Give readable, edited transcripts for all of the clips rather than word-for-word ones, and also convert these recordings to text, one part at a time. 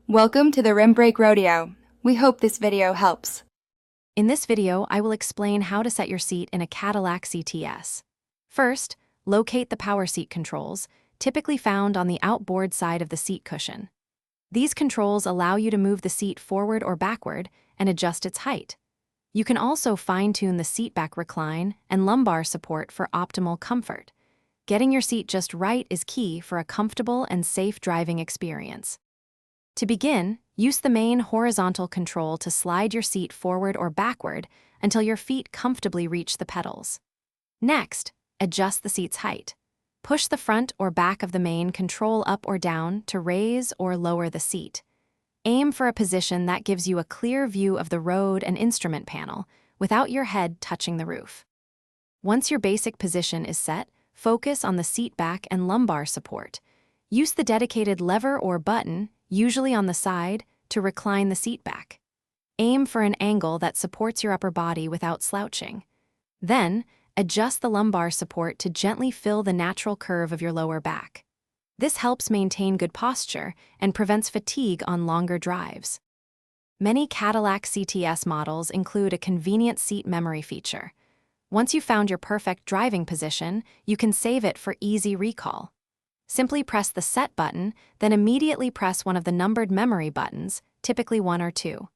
Welcome to the Rim Brake Rodeo. We hope this video helps. In this video, I will explain how to set your seat in a Cadillac CTS. First, locate the power seat controls, typically found on the outboard side of the seat cushion. These controls allow you to move the seat forward or backward and adjust its height. You can also fine-tune the seat back recline and lumbar support for optimal comfort. Getting your seat just right is key for a comfortable and safe driving experience. To begin, use the main horizontal control to slide your seat forward or backward until your feet comfortably reach the pedals. Next, adjust the seat's height. Push the front or back of the main control up or down to raise or lower the seat. Aim for a position that gives you a clear view of the road and instrument panel without your head touching the roof. Once your basic position is set, focus on the seat back and lumbar support. Use the dedicated lever or button, usually on the side, to recline the seat back. Aim for an angle that supports your upper body without slouching. Then, adjust the lumbar support to gently fill the natural curve of your lower back. This helps maintain good posture and prevents fatigue on longer drives. Many Cadillac CTS models include a convenient seat memory feature. Once you've found your perfect driving position, you can save it for easy recall. Simply press the Set button, then immediately press one of the numbered memory buttons, typically 1 or 2.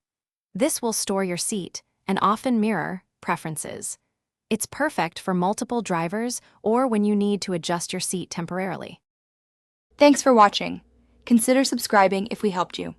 This will store your seat and often mirror preferences. It's perfect for multiple drivers or when you need to adjust your seat temporarily. Thanks for watching. Consider subscribing if we helped you.